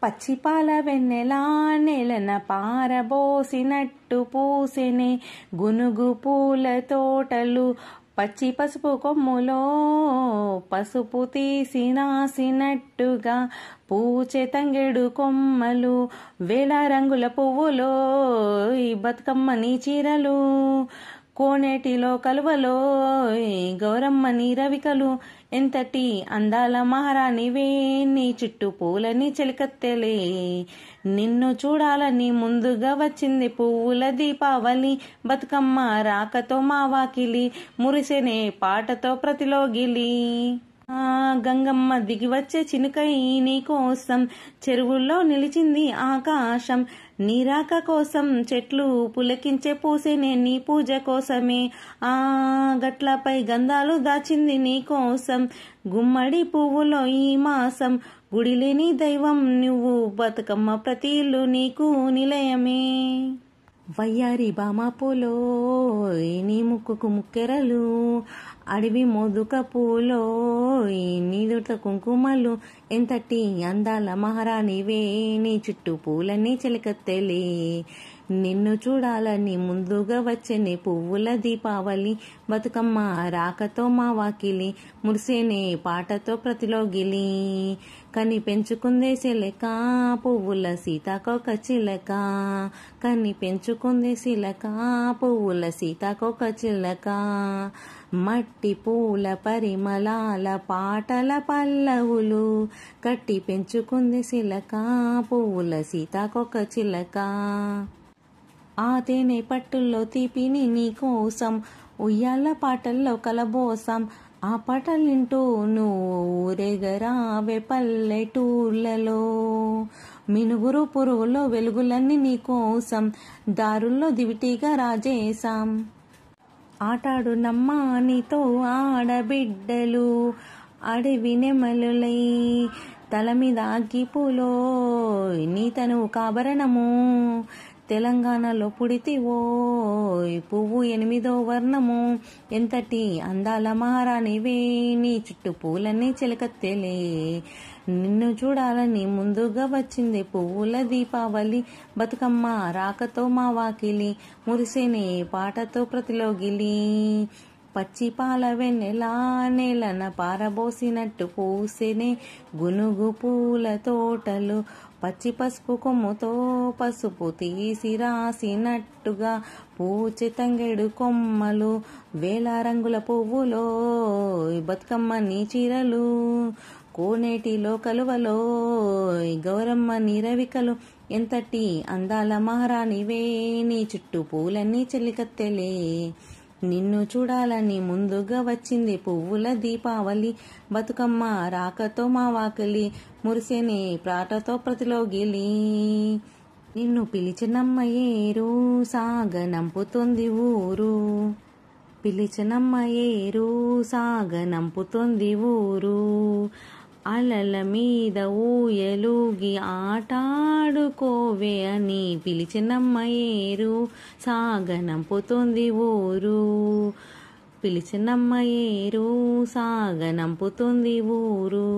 పచ్చిపాల వెన్నెలా నెలన పారబోసినట్టు పూసెనే గునుగు పూల తోటలు పచ్చి పసుపు కొమ్ములో పసుపు తీసినాసినట్టుగా పూచె తంగెడు కొమ్మలు వేల రంగుల పువ్వులో బతుకమ్మని చీరలు కోనేటిలో కలువలో గౌరమ్మని రవికలు ఎంతటి అందాల మహారాణివే నీ చుట్టూ పూలని చెలికత్తెలే నిన్ను చూడాలని ముందుగా వచ్చింది పువ్వుల దీపావళి బతుకమ్మ రాకతో మా వాకిలి మురిసెనే పాటతో ప్రతిలోగిలి గంగమ్మ దిగి వచ్చే చినుకై నీ కోసం చెరువుల్లో నిలిచింది ఆకాశం నీరాక కోసం చెట్లు పులకించే పూసేనే నీ పూజ కోసమే గట్లపై గంధాలు దాచింది నీ కోసం గుమ్మడి పువ్వులో ఈ మాసం గుడిలేని దైవం నువ్వు బతుకమ్మ ప్రతి ఇల్లు నీకు నిలయమే వయ్యారి బామాపులో నీ ముక్కుకు ముక్కెరలు అడవి మోదుక పూలో నీదుట కుంకుమలు ఎంతటి అందాల మహారాణివే నీ చుట్టూ పూలన్నీ చిలకత్తెలే నిన్ను చూడాలని ముందుగా వచ్చేనే పువ్వుల దీపావళి బతుకమ్మ రాకతో మా వాకిలి మురిసేనే పాటతో ప్రతిలోగిలి కని పెంచుకుందే చిలక పువ్వుల సీతాకోక చిలక కని పెంచుకుందే చిలక పువ్వుల సీతాకోక చిలక మట్టి పూల పరిమళాల పాటల పల్లవులు కట్టి పెంచుకుంది చిలక పువ్వుల సీతాకోక చిలక ఆ తేనె పట్టుల్లో తీపిని నీ కోసం ఉయ్యాల పాటల్లో కలబోసం ఆ పాటలింటూ నువ్వు ఊరేగరావే పల్లెటూర్లలో మినుగురు పురుగులో వెలుగులన్నీ నీ కోసం దారుల్లో దివిటీగా రాజేశాం ఆటాడు నమ్మా నీతో ఆడబిడ్డలు అడవి నెమలులై తల మీద అగ్గిపూలో నీ తనువు కాభరణము తెలంగాణలో పుడితివో పువ్వు 8వ వర్ణము ఎంతటి అందాల మహారాణివే నీ చుట్టూ పూలన్నీ చిలకత్తెలే నిన్ను చూడాలని ముందుగా వచ్చింది పువ్వుల దీపావళి బతుకమ్మ రాకతో మా వాకిలి మురిసేనే పాటతో ప్రతిలోగిలి పచ్చి పాల వెన్నెలా నేలన పారబోసినట్టు పూసెనే గునుగు పూల తోటలు పచ్చి పసుపు కొమ్ముతో పసుపు తీసి రాసినట్టుగా పూచె తంగెడు కొమ్మలు వేల రంగుల పువ్వులో బతుకమ్మ నీ చీరలు కోనేటిలో కలువలో గౌరమ్మ నీ రవికలు ఎంతటి అందాల మహారాణివే నీ చుట్టూ పూలన్నీ చెల్లికత్తెలే నిన్ను చూడాలని ముందుగా వచ్చింది పువ్వుల దీపావళి బతుకమ్మ రాకతో మా వాకిలి మురిసేనే పాటతో ప్రతిలోగిలి నిన్ను పిలిచినమ్మ ఏరు సాగనంపుతుంది ఊరు పిలిచినమ్మ ఏరు సాగనంపుతుంది ఊరు అలల మీద ఊయలుగి ఆటాడుకోవే అని పిలిచినమ్మ ఏరు సాగనంపుతుంది ఊరు పిలిచినమ్మ ఏరు సాగనంపుతుంది ఊరు